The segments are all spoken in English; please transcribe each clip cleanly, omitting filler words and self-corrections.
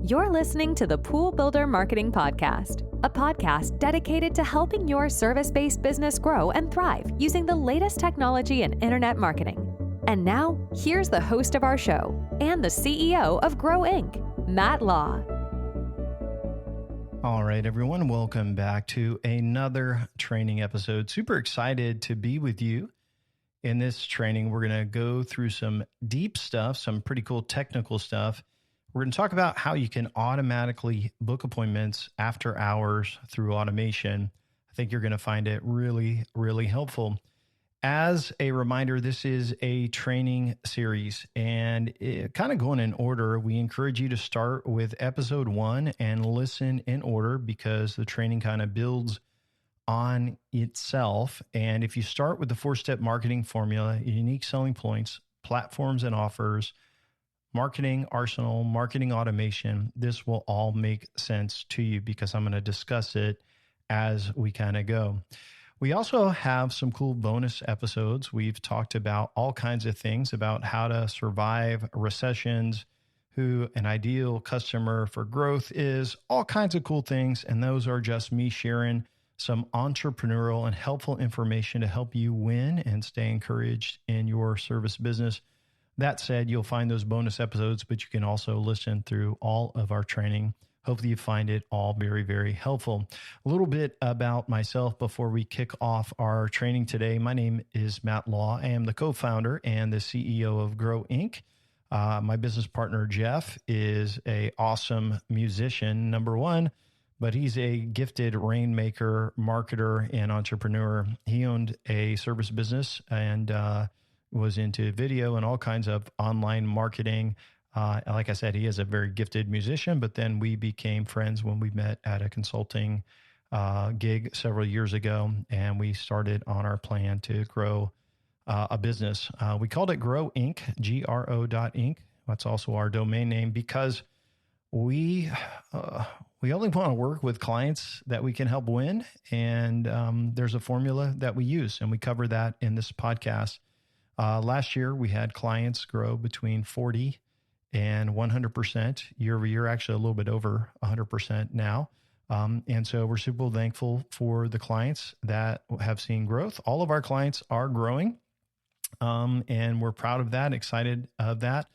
You're listening to the Pool Builder Marketing Podcast, a podcast dedicated to helping your service-based business grow and thrive using the latest technology in internet marketing. And now, here's the host of our show and the CEO of Grow Inc., Matt Law. All right, everyone, welcome back to another training episode. Super excited to be with you. In this training, we're going to go through some deep stuff, some pretty cool technical stuff. We're going to talk about how you can automatically book appointments after hours through automation. I think you're going to find it really, really helpful. As a reminder, this is a training series and kind of going in order. We encourage you to start with episode 1 and listen in order because the training kind of builds on itself. And if you start with the 4-step marketing formula, unique selling points, platforms and offers, marketing arsenal, marketing automation, this will all make sense to you because I'm going to discuss it as we kind of go. We also have some cool bonus episodes. We've talked about all kinds of things about how to survive recessions, who an ideal customer for growth is, all kinds of cool things. And those are just me sharing some entrepreneurial and helpful information to help you win and stay encouraged in your service business. That said, you'll find those bonus episodes, but you can also listen through all of our training. Hopefully you find it all very, very helpful. A little bit about myself before we kick off our training today. My name is Matt Law. I am the co-founder and the CEO of Grow Inc. My business partner, Jeff, is an awesome musician, number one, but he's a gifted rainmaker, marketer, and entrepreneur. He owned a service business and was into video and all kinds of online marketing. Like I said, he is a very gifted musician, but then we became friends when we met at a consulting gig several years ago, and we started on our plan to grow a business. We called it Grow Inc., GRO.Inc. That's also our domain name because we only want to work with clients that we can help win. And there's a formula that we use, and we cover that in this podcast. Last year, we had clients grow between 40 and 100% year over year, actually a little bit over 100% now. And so we're super thankful for the clients that have seen growth. All of our clients are growing, and we're proud of that, excited of that.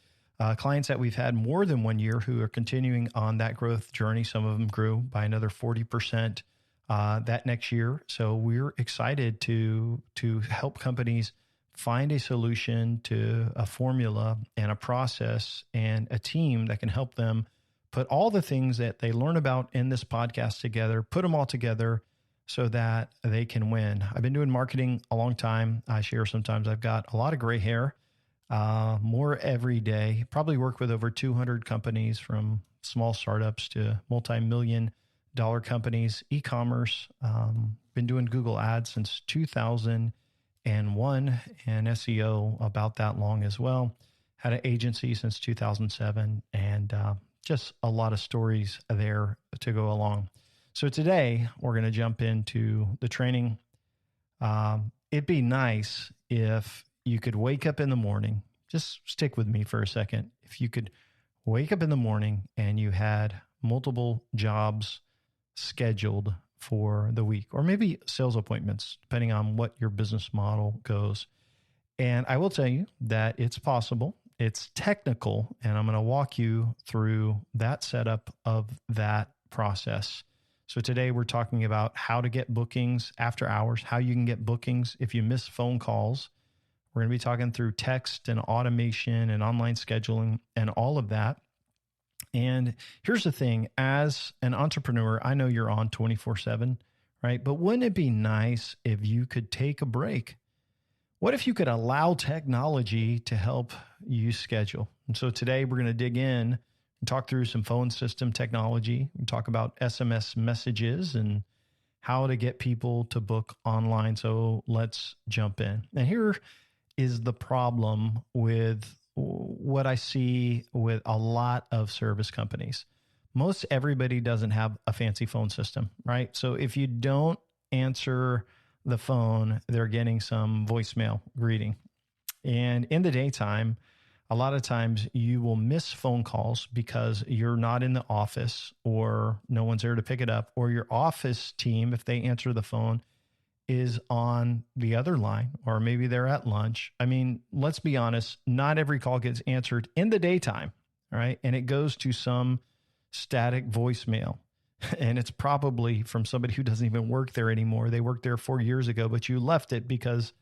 Clients that we've had more than 1 year who are continuing on that growth journey. Some of them grew by another 40% that next year. So we're excited to help companies find a solution to a formula and a process and a team that can help them put all the things that they learn about in this podcast together, put them all together so that they can win. I've been doing marketing a long time. I share sometimes I've got a lot of gray hair, more every day, probably work with over 200 companies from small startups to multi-million-dollar companies, e-commerce, been doing Google ads since 2001 and SEO about that long as well. Had an agency since 2007 and just a lot of stories there to go along. So today we're going to jump into the training. It'd be nice if you could wake up in the morning, just stick with me for a second. If you could wake up in the morning and you had multiple jobs scheduled for the week, or maybe sales appointments, depending on what your business model goes. And I will tell you that it's possible, it's technical, and I'm going to walk you through that setup of that process. So today we're talking about how to get bookings after hours, how you can get bookings if you miss phone calls. We're going to be talking through text and automation and online scheduling and all of that. And here's the thing, as an entrepreneur, I know you're on 24/7, right? But wouldn't it be nice if you could take a break? What if you could allow technology to help you schedule? And so today we're going to dig in and talk through some phone system technology. We talk about SMS messages and how to get people to book online. So let's jump in. And here is the problem with what I see with a lot of service companies. Most everybody doesn't have a fancy phone system, right? So if you don't answer the phone, they're getting some voicemail greeting. And in the daytime, a lot of times you will miss phone calls because you're not in the office or no one's there to pick it up, or your office team, if they answer the phone, is on the other line, or maybe they're at lunch. I mean, let's be honest, not every call gets answered in the daytime, right? And it goes to some static voicemail. And it's probably from somebody who doesn't even work there anymore. They worked there 4 years ago, but you left it because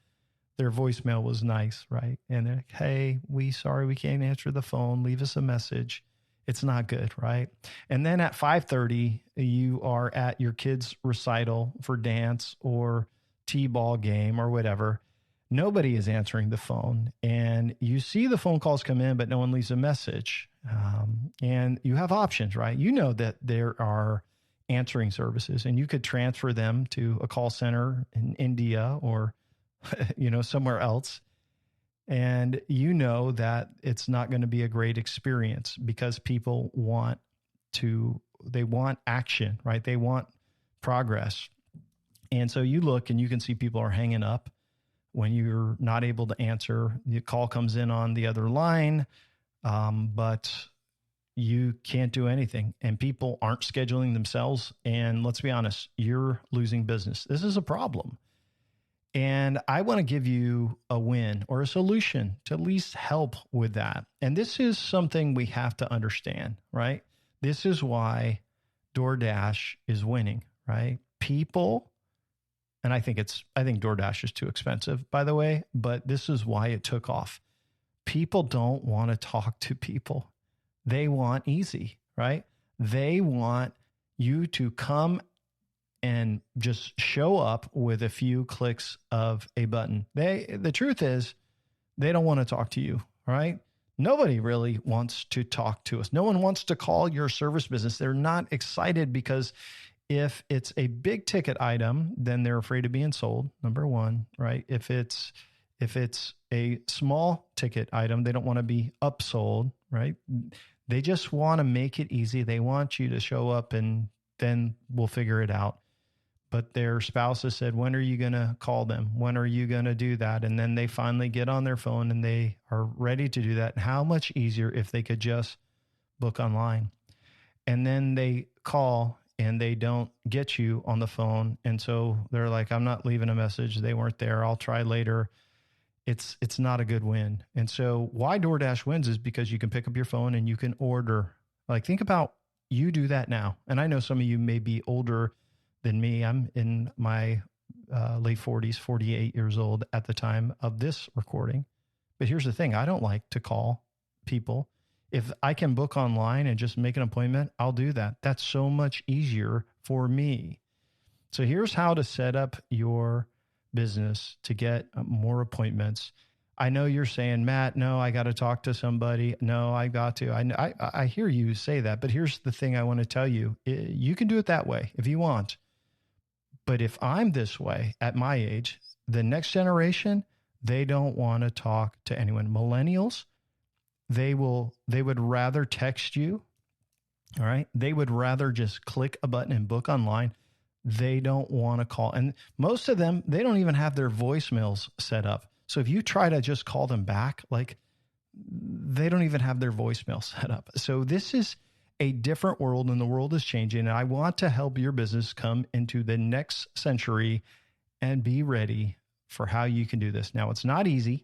their voicemail was nice, right? And they're like, hey, sorry, we can't answer the phone. Leave us a message. It's not good, right? And then at 5:30, you are at your kid's recital for dance or t-ball game or whatever. Nobody is answering the phone. And you see the phone calls come in, but no one leaves a message. And you have options, right? You know that there are answering services, and you could transfer them to a call center in India or somewhere else. And you know that it's not going to be a great experience because people want action, right? They want progress. And so you look and you can see people are hanging up when you're not able to answer. The call comes in on the other line, but you can't do anything, and people aren't scheduling themselves. And let's be honest, you're losing business. This is a problem. And I want to give you a win or a solution to at least help with that. And this is something we have to understand, right? This is why DoorDash is winning, right? People, and I think DoorDash is too expensive, by the way, but this is why it took off. People don't want to talk to people. They want easy, right? They want you to come and just show up with a few clicks of a button. The truth is, they don't want to talk to you, right? Nobody really wants to talk to us. No one wants to call your service business. They're not excited because if it's a big ticket item, then they're afraid of being sold, number one, right? If it's a small ticket item, they don't want to be upsold, right? They just want to make it easy. They want you to show up and then we'll figure it out. But their spouse has said, when are you going to call them? When are you going to do that? And then they finally get on their phone and they are ready to do that. And how much easier if they could just book online. And then they call and they don't get you on the phone. And so they're like, I'm not leaving a message. They weren't there. I'll try later. It's not a good win. And so why DoorDash wins is because you can pick up your phone and you can order. Like, think about you do that now. And I know some of you may be older than me. I'm in my late 40s, 48 years old at the time of this recording. But here's the thing. I don't like to call people. If I can book online and just make an appointment, I'll do that. That's so much easier for me. So here's how to set up your business to get more appointments. I know you're saying, Matt, no, I got to talk to somebody. No, I got to. I hear you say that, but here's the thing I want to tell you. You can do it that way if you want. But if I'm this way at my age, the next generation, they don't want to talk to anyone. Millennials, they would rather text you. All right. They would rather just click a button and book online. They don't want to call. And most of them, they don't even have their voicemails set up. So if you try to just call them back, like, they don't even have their voicemail set up. So this is a different world, and the world is changing. And I want to help your business come into the next century and be ready for how you can do this. Now, it's not easy,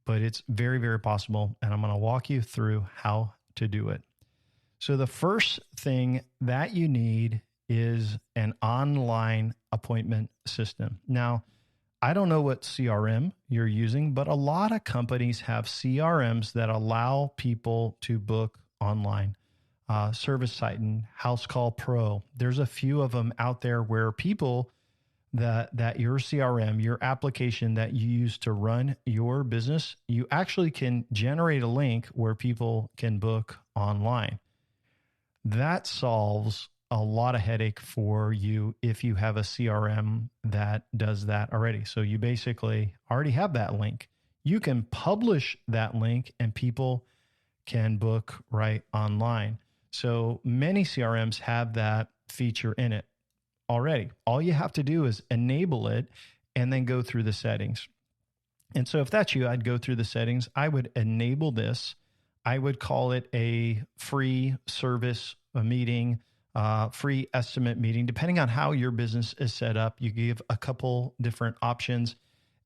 but it's very, very possible. And I'm going to walk you through how to do it. So the first thing that you need is an online appointment system. Now, I don't know what CRM you're using, but a lot of companies have CRMs that allow people to book online. ServiceTitan, House Call Pro. There's a few of them out there where people that your CRM, your application that you use to run your business, you actually can generate a link where people can book online. That solves a lot of headache for you if you have a CRM that does that already. So you basically already have that link. You can publish that link and people can book right online. So many CRMs have that feature in it already. All you have to do is enable it and then go through the settings. And so if that's you, I'd go through the settings. I would enable this. I would call it a free service meeting, free estimate meeting. Depending on how your business is set up, you give a couple different options.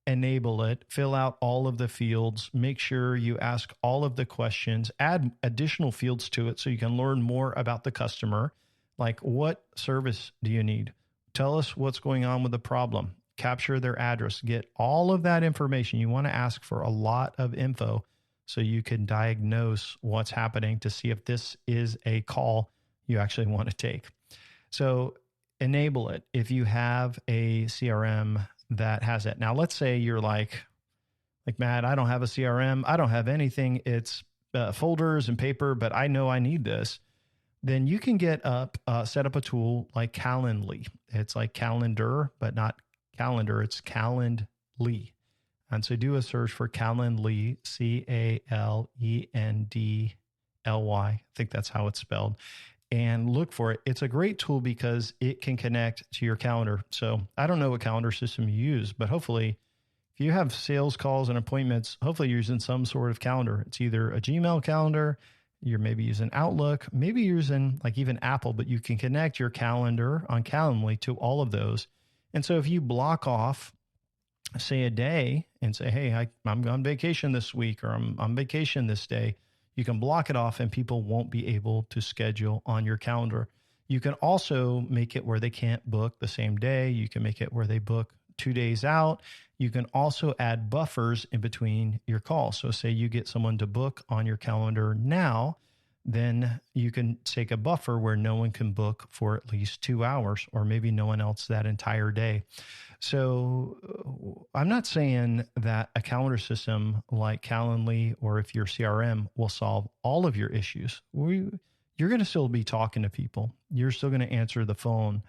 Enable it, fill out all of the fields, make sure you ask all of the questions, add additional fields to it so you can learn more about the customer. Like, what service do you need? Tell us what's going on with the problem. Capture their address, get all of that information. You want to ask for a lot of info so you can diagnose what's happening to see if this is a call you actually want to take. So enable it. If you have a CRM that has it. Now, let's say you're like, Matt, I don't have a CRM. I don't have anything. It's folders and paper, but I know I need this. Then you can set up a tool like Calendly. It's like calendar, but not calendar. It's Calendly. And so do a search for Calendly, Calendly. I think that's how it's spelled. And look for it. It's a great tool because it can connect to your calendar. So I don't know what calendar system you use, but hopefully if you have sales calls and appointments, hopefully you're using some sort of calendar. It's either a Gmail calendar, you're maybe using Outlook, maybe you're using like even Apple, but you can connect your calendar on Calendly to all of those. And so if you block off, say, a day and say, hey, I'm on vacation this week, or I'm on vacation this day, you can block it off and people won't be able to schedule on your calendar. You can also make it where they can't book the same day. You can make it where they book 2 days out. You can also add buffers in between your calls. So say you get someone to book on your calendar now, then you can take a buffer where no one can book for at least 2 hours, or maybe no one else that entire day. So I'm not saying that a calendar system like Calendly, or if your CRM, will solve all of your issues. You're going to still be talking to people. You're still going to answer the phone.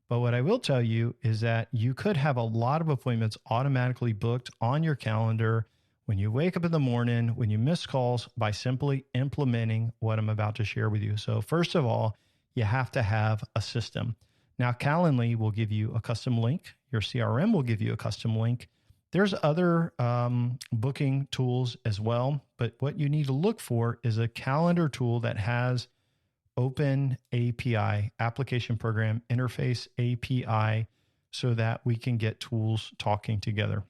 But what I will tell you is that you could have a lot of appointments automatically booked on your calendar when you wake up in the morning, when you miss calls, by simply implementing what I'm about to share with you. So first of all, you have to have a system. Now, Calendly will give you a custom link. Your CRM will give you a custom link. There's other booking tools as well, but what you need to look for is a calendar tool that has Open API, Application Program Interface API, so that we can get tools talking together.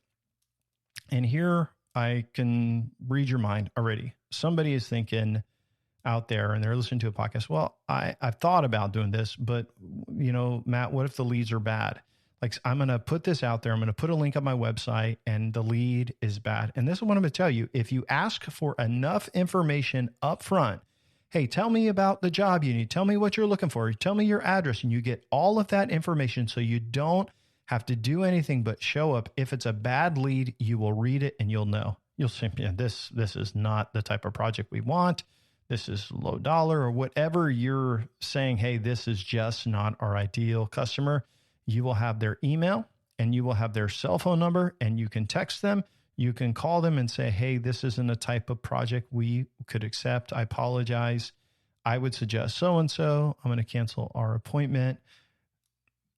And here I can read your mind already. Somebody is thinking out there and they're listening to a podcast. Well, I've thought about doing this, but Matt, what if the leads are bad? Like, I'm going to put this out there. I'm going to put a link on my website and the lead is bad. And this is what I'm going to tell you. If you ask for enough information up front, hey, tell me about the job you need. Tell me what you're looking for. Tell me your address, and you get all of that information so you don't have to do anything but show up. If it's a bad lead, you will read it and you'll know. You'll say, yeah, this is not the type of project we want. This is low dollar, or whatever you're saying. Hey, this is just not our ideal customer. You will have their email and you will have their cell phone number, and you can text them. You can call them and say, hey, this isn't a type of project we could accept. I apologize. I would suggest so-and-so. I'm going to cancel our appointment.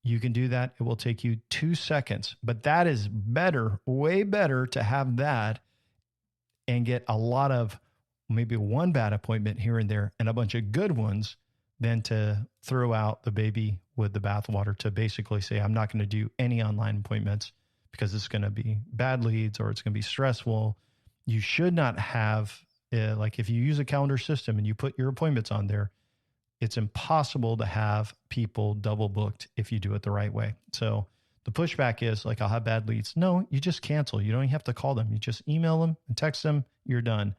You can do that. It will take you 2 seconds, but that is better, way better to have that and get a lot of maybe one bad appointment here and there and a bunch of good ones than to throw out the baby with the bathwater, to basically say, I'm not going to do any online appointments because it's going to be bad leads or it's going to be stressful. You should not have, like if you use a calendar system and you put your appointments on there, it's impossible to have people double booked if you do it the right way. So the pushback is like, I'll have bad leads. No, you just cancel. You don't even have to call them. You just email them and text them. You're done.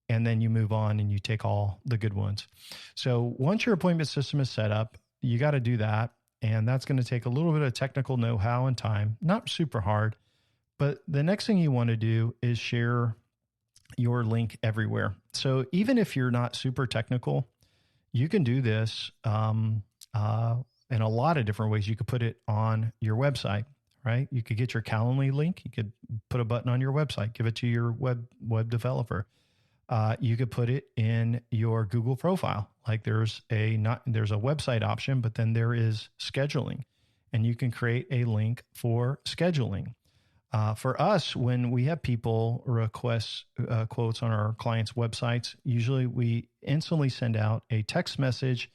And then you move on and you take all the good ones. So once your appointment system is set up, you got to do that. And that's going to take a little bit of technical know-how and time, not super hard. But the next thing you want to do is share your link everywhere. So even if you're not super technical, you can do this in a lot of different ways. You could put it on your website, right? You could get your Calendly link. You could put a button on your website, give it to your web developer. You could put it in your Google profile. Like there's a website option, but then there is scheduling, and you can create a link for scheduling. For us, when we have people request quotes on our clients' websites, usually we instantly send out a text message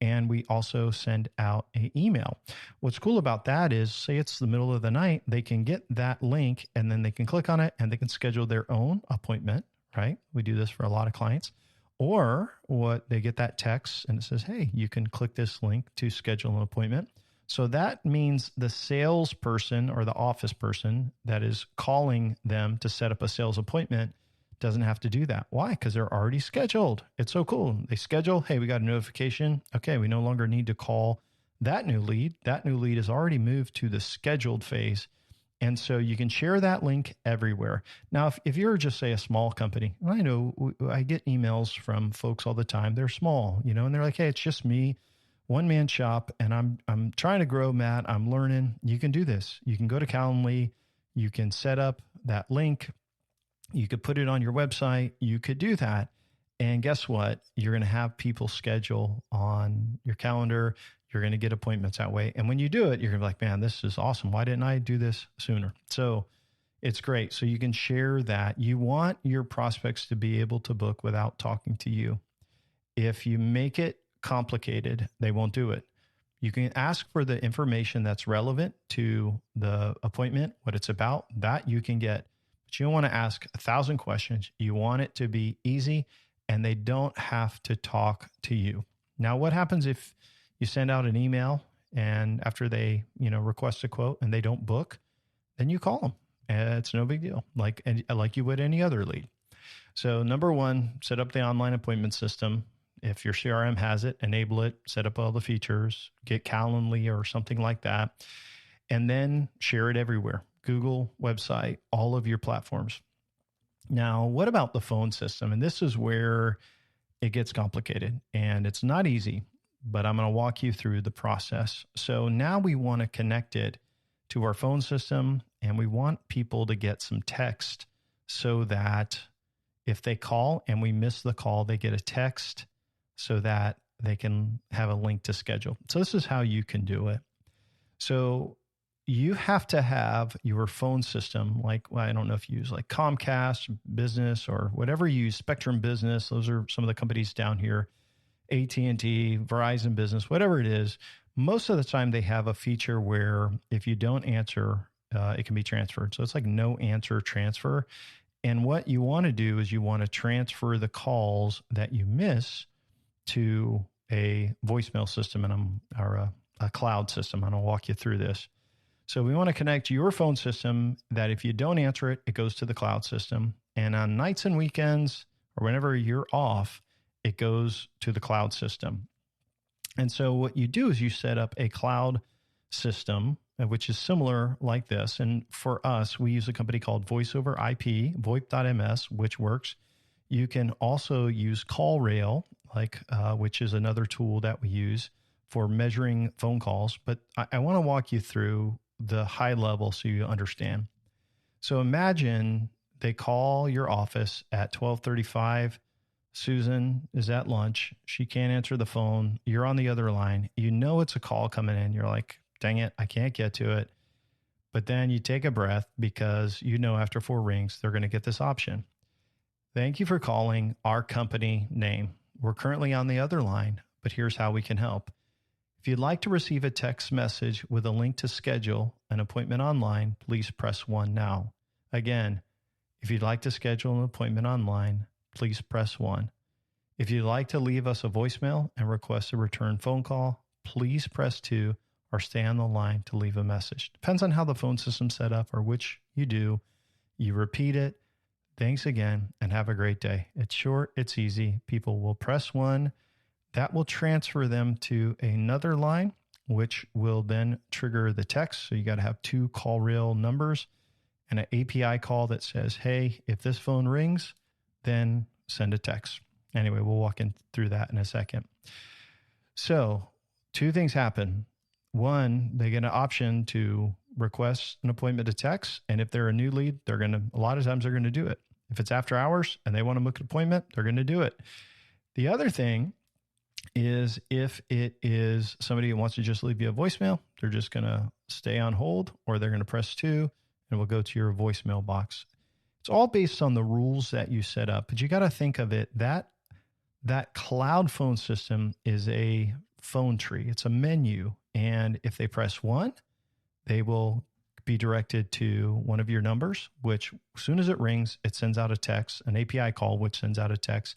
and we also send out an email. What's cool about that is, say it's the middle of the night, they can get that link and then they can click on it and they can schedule their own appointment, right? We do this for a lot of clients. Or what they get that text and it says, hey, you can click this link to schedule an appointment. So that means the salesperson or the office person that is calling them to set up a sales appointment doesn't have to do that. Why? Because they're already scheduled. It's so cool. They schedule, hey, we got a notification. Okay, we no longer need to call that new lead. That new lead is already moved to the scheduled phase. And so you can share that link everywhere. Now, if you're just, say, a small company, I know I get emails from folks all the time. They're small, and they're like, hey, it's just me, one-man shop, and I'm trying to grow, Matt. I'm learning. You can do this. You can go to Calendly. You can set up that link. You could put it on your website. You could do that. And guess what? You're going to have people schedule on your calendar. You're going to get appointments that way. And when you do it, you're going to be like, man, this is awesome. Why didn't I do this sooner? So it's great. So you can share that. You want your prospects to be able to book without talking to you. If you make it complicated, they won't do it. You can ask for the information that's relevant to the appointment, what it's about, that you can get. But you don't want to ask 1,000 questions. You want it to be easy and they don't have to talk to you. Now, what happens if you send out an email and after they, request a quote and they don't book? Then you call them. It's no big deal, like you would any other lead. So number one, set up the online appointment system. If your CRM has it, enable it, set up all the features, get Calendly or something like that, and then share it everywhere. Google, website, all of your platforms. Now, what about the phone system? And this is where it gets complicated and it's not easy, but I'm going to walk you through the process. So now we want to connect it to our phone system and we want people to get some text so that if they call and we miss the call, they get a text so that they can have a link to schedule. So this is how you can do it. So you have to have your phone system, I don't know if you use like Comcast Business or whatever you use, Spectrum Business. Those are some of the companies down here, AT&T, Verizon Business, whatever it is. Most of the time they have a feature where if you don't answer, it can be transferred. So it's like no answer transfer. And what you want to do is you want to transfer the calls that you miss to a voicemail system or a cloud system. And I'll walk you through this. So we want to connect your phone system that if you don't answer it, it goes to the cloud system. And on nights and weekends or whenever you're off, it goes to the cloud system. And so what you do is you set up a cloud system, which is similar like this. And for us, we use a company called Voice over IP, VoIP.ms, which works. You can also use CallRail, which is another tool that we use for measuring phone calls. But I want to walk you through the high level so you understand. So imagine they call your office at 12:35. Susan is at lunch. She can't answer the phone. You're on the other line. You know it's a call coming in. You're like, dang it, I can't get to it. But then you take a breath because after 4 rings, they're going to get this option. Thank you for calling our company name. We're currently on the other line, but here's how we can help. If you'd like to receive a text message with a link to schedule an appointment online, please press 1 now. Again, if you'd like to schedule an appointment online, please press 1. If you'd like to leave us a voicemail and request a return phone call, please press 2 or stay on the line to leave a message. Depends on how the phone system's set up or which you do. You repeat it. Thanks again and have a great day. It's short, it's easy. People will press 1. That will transfer them to another line, which will then trigger the text. So you got to have 2 CallRail numbers and an API call that says, hey, if this phone rings, then send a text. Anyway, we'll walk through that in a second. So 2 things happen. 1, they get an option to request an appointment to text. And if they're a new lead, a lot of times they're going to do it. If it's after hours and they want to book an appointment, they're going to do it. The other thing is if it is somebody who wants to just leave you a voicemail, they're just going to stay on hold or they're going to press 2 and it will go to your voicemail box. It's all based on the rules that you set up, but you got to think of it that cloud phone system is a phone tree. It's a menu. And if they press 1, they will be directed to one of your numbers, which as soon as it rings, it sends out a text, an API call, which sends out a text.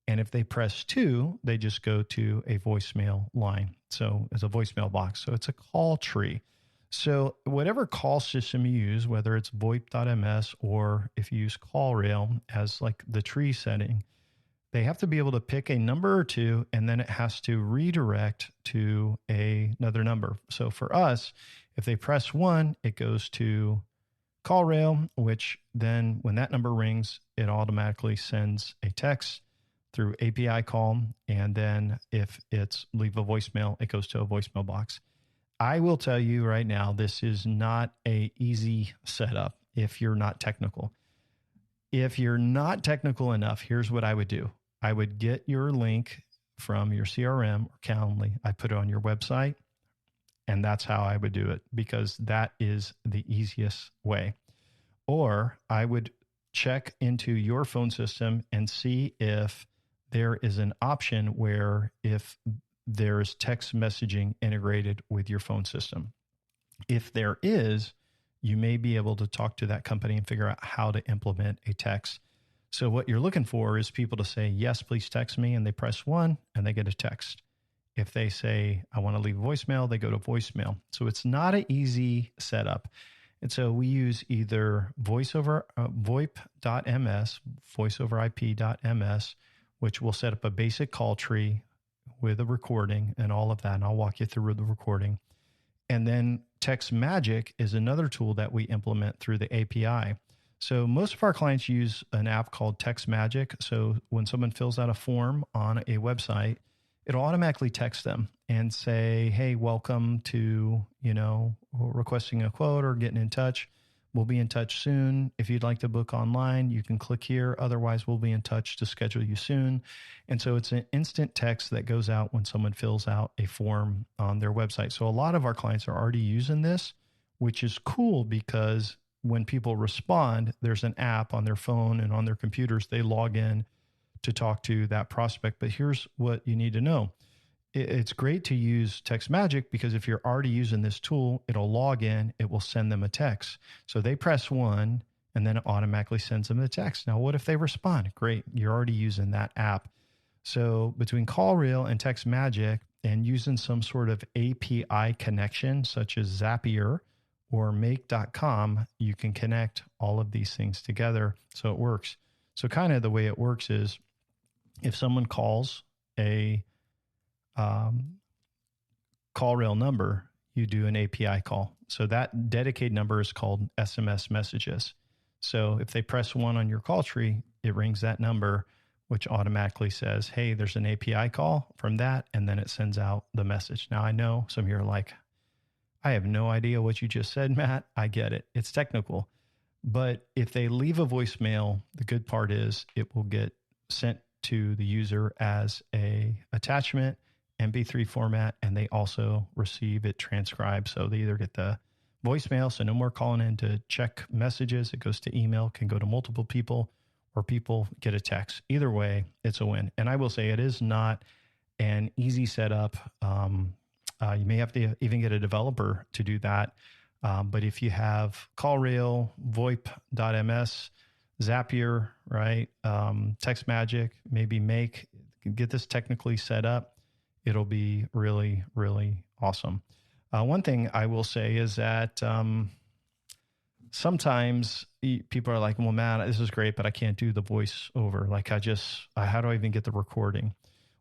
And if they press 2, they just go to a voicemail line. So it's a voicemail box. So it's a call tree. So whatever call system you use, whether it's VoIP.ms or if you use CallRail as like the tree setting, they have to be able to pick a number or two, and then it has to redirect to another number. So for us, if they press 1, it goes to CallRail, which then when that number rings, it automatically sends a text through API call. And then if it's leave a voicemail, it goes to a voicemail box. I will tell you right now, this is not an easy setup if you're not technical. If you're not technical enough, here's what I would do. I would get your link from your CRM or Calendly. I put it on your website, and that's how I would do it because that is the easiest way. Or I would check into your phone system and see if there is an option where if there's text messaging integrated with your phone system. If there is, you may be able to talk to that company and figure out how to implement a text. So what you're looking for is people to say, yes, please text me. And they press 1 and they get a text. If they say, I want to leave a voicemail, they go to voicemail. So it's not an easy setup. And so we use either VoIP.ms, voiceoverip.ms, which will set up a basic call tree with a recording and all of that. And I'll walk you through the recording. And then Text Magic is another tool that we implement through the API. So most of our clients use an app called Text Magic. So when someone fills out a form on a website, it'll automatically text them and say, hey, welcome to, requesting a quote or getting in touch. We'll be in touch soon. If you'd like to book online, you can click here. Otherwise, we'll be in touch to schedule you soon. And so it's an instant text that goes out when someone fills out a form on their website. So a lot of our clients are already using this, which is cool because when people respond, there's an app on their phone and on their computers. They log in to talk to that prospect. But here's what you need to know. It's great to use Text Magic because if you're already using this tool, it'll log in, it will send them a text. So they press 1 and then it automatically sends them a text. Now, what if they respond? Great. You're already using that app. So between CallRail and Text Magic and using some sort of API connection, such as Zapier or make.com, you can connect all of these things together so it works. So kind of the way it works is if someone calls a CallRail number, you do an API call. So that dedicated number is called SMS messages. So if they press 1 on your call tree, it rings that number, which automatically says, hey, there's an API call from that. And then it sends out the message. Now I know some of you are like, I have no idea what you just said, Matt. I get it. It's technical. But if they leave a voicemail, the good part is it will get sent to the user as a attachment, MP3 format, and they also receive it transcribed. So they either get the voicemail, so no more calling in to check messages. It goes to email, can go to multiple people, or people get a text. Either way, it's a win. And I will say it is not an easy setup. You may have to even get a developer to do that. But if you have CallRail, VoIP.ms, Zapier, right? Text Magic, maybe get this technically set up. It'll be really, really awesome. One thing I will say is that sometimes people are like, well, man, this is great, but I can't do the voiceover. Like how do I even get the recording?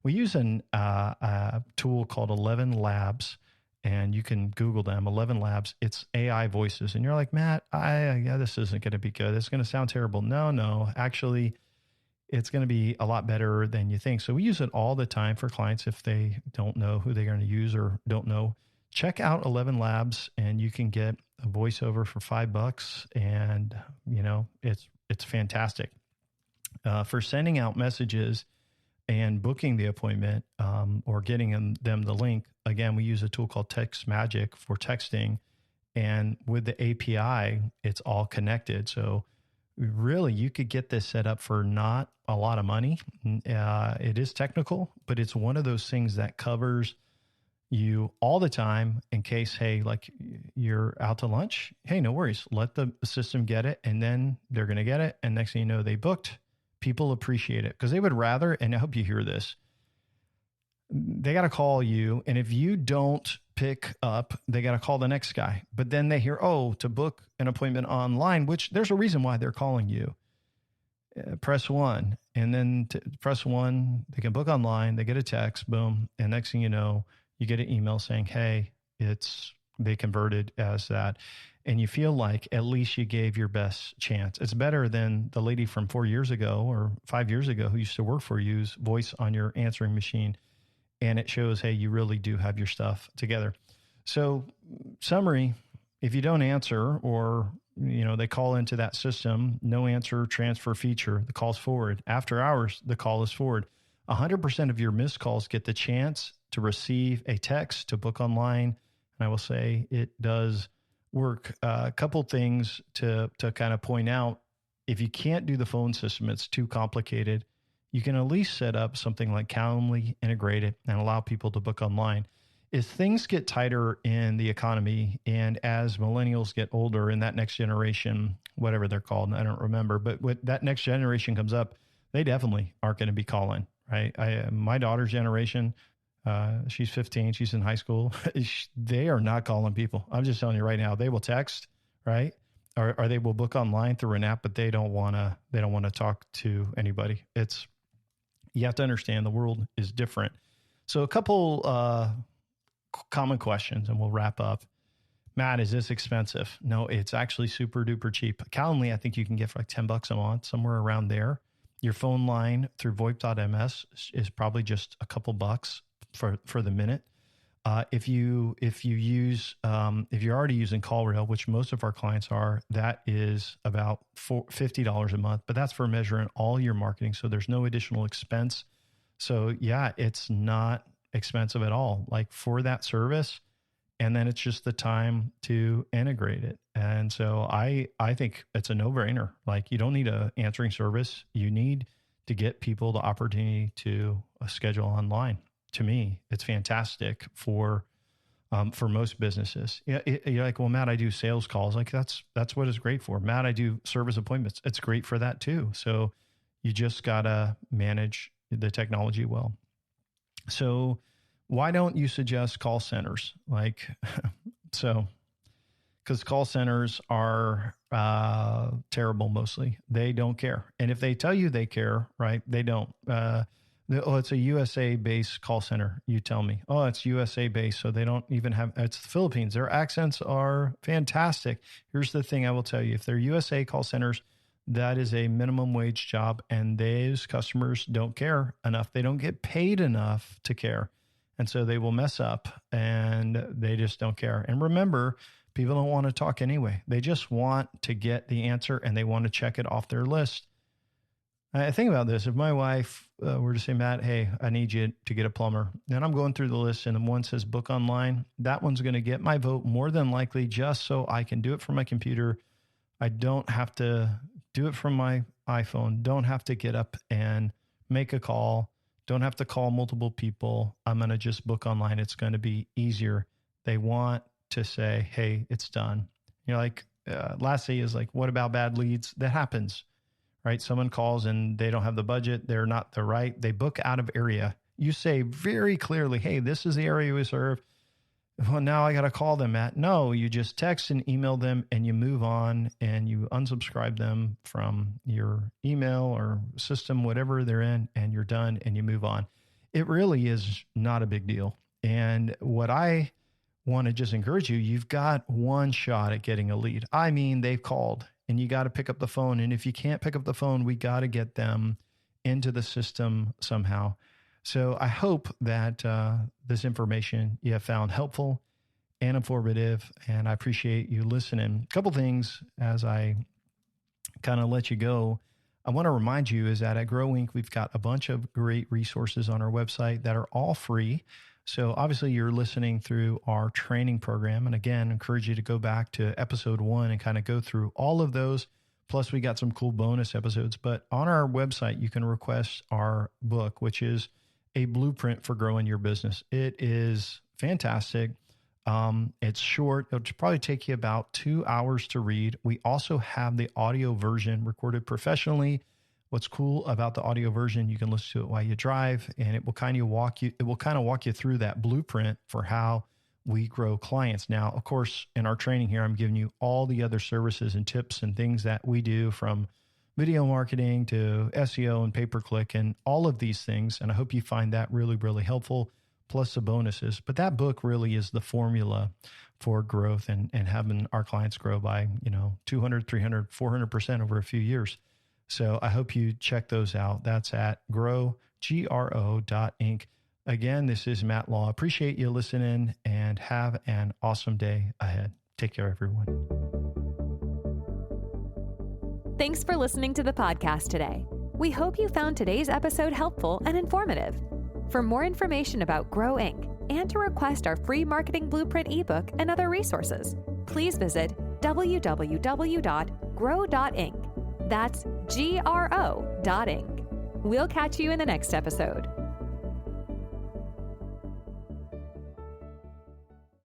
We use a tool called 11 Labs, and you can Google them, 11 Labs. It's AI voices. And you're like, Matt, this isn't going to be good. It's going to sound terrible. No, actually, it's going to be a lot better than you think. So we use it all the time for clients if they don't know who they're going to use or don't know. Check out 11 Labs, and you can get a voiceover for $5, and it's fantastic. For sending out messages and booking the appointment or getting them the link, again, we use a tool called Text Magic for texting, And with the API, it's all connected. So really, you could get this set up for not a lot of money. It is technical, but it's one of those things that covers you all the time in case, hey, like you're out to lunch. Hey, no worries. Let the system get it, and then they're going to get it. And next thing you know, they booked. People appreciate it because they would rather, and I hope you hear this, they got to call you. And if you don't pick up, they got to call the next guy. But then they hear, oh, to book an appointment online, which there's a reason why they're calling you. Press 1. And then press 1, they can book online. They get a text, boom. And next thing you know, you get an email saying, hey, they converted as that. And you feel like at least you gave your best chance. It's better than the lady from 4 years ago or 5 years ago who used to work for you's voice on your answering machine. And it shows, hey, you really do have your stuff together. So summary, if you don't answer or, they call into that system, no answer transfer feature, the call's forward. After hours, the call is forward. 100% of your missed calls get the chance to receive a text to book online. And I will say it does work. A couple things to kind of point out. If you can't do the phone system, it's too complicated. You can at least set up something like Calendly integrated and allow people to book online. As things get tighter in the economy and as millennials get older and that next generation, whatever they're called, I don't remember, but when that next generation comes up, they definitely aren't going to be calling, right? My daughter's generation, she's 15, she's in high school. They are not calling people. I'm just telling you right now, they will text, right? Or they will book online through an app, but they don't want to talk to anybody. You have to understand the world is different. So a couple common questions and we'll wrap up. Matt, is this expensive? No, it's actually super duper cheap. Calendly, I think you can get for like $10 a month, somewhere around there. Your phone line through VoIP.ms is probably just a couple bucks for the minute. If you're already using CallRail, which most of our clients are, that is about $50 a month, but that's for measuring all your marketing. So there's no additional expense. So yeah, it's not expensive at all, like for that service. And then it's just the time to integrate it. And so I think it's a no-brainer. Like you don't need an answering service. You need to get people the opportunity to schedule online. To me, it's fantastic for most businesses. Yeah, you're like, well, Matt, I do sales calls. Like that's what it's great for. Matt, I do service appointments. It's great for that too. So you just gotta manage the technology well. So why don't you suggest call centers? Because call centers are terrible mostly. They don't care. And if they tell you they care, right, they don't. It's a USA-based call center, you tell me. Oh, it's USA-based, so they don't even have, it's the Philippines. Their accents are fantastic. Here's the thing I will tell you. If they're USA call centers, that is a minimum wage job, and those customers don't care enough. They don't get paid enough to care. And so they will mess up, and they just don't care. And remember, people don't want to talk anyway. They just want to get the answer, and they want to check it off their list. I think about this. If my wife were to say, Matt, hey, I need you to get a plumber, and I'm going through the list and one says book online, that one's going to get my vote more than likely just so I can do it from my computer. I don't have to do it from my iPhone, don't have to get up and make a call, don't have to call multiple people. I'm going to just book online. It's going to be easier. They want to say, hey, it's done. Lastly is like, what about bad leads? That happens. Right? Someone calls and they don't have the budget. They're not the right. They book out of area. You say very clearly, hey, this is the area we serve. Well, now I got to call them, Matt. No, you just text and email them and you move on and you unsubscribe them from your email or system, whatever they're in, and you're done and you move on. It really is not a big deal. And what I want to just encourage you, you've got one shot at getting a lead. I mean, they've called. And you got to pick up the phone. And if you can't pick up the phone, we got to get them into the system somehow. So I hope that this information you have found helpful and informative. And I appreciate you listening. A couple things as I kind of let you go. I want to remind you is that at Grow Inc., we've got a bunch of great resources on our website that are all free. So obviously you're listening through our training program. And again, I encourage you to go back to episode 1 and kind of go through all of those. Plus we got some cool bonus episodes, but on our website, you can request our book, which is a blueprint for growing your business. It is fantastic. It's short. It'll probably take you about 2 hours to read. We also have the audio version recorded professionally. What's cool about the audio version, you can listen to it while you drive, and it will kind of walk you through that blueprint for how we grow clients. Now, of course, in our training here, I'm giving you all the other services and tips and things that we do, from video marketing to SEO and pay-per-click and all of these things. And I hope you find that really, really helpful, plus the bonuses. But that book really is the formula for growth and having our clients grow by, 200, 300, 400% over a few years. So I hope you check those out. That's at GRO.inc. Again, this is Matt Law. Appreciate you listening and have an awesome day ahead. Take care, everyone. Thanks for listening to the podcast today. We hope you found today's episode helpful and informative. For more information about Grow Inc. and to request our free marketing blueprint ebook and other resources, please visit www.grow.inc. That's GRO.inc. We'll catch you in the next episode.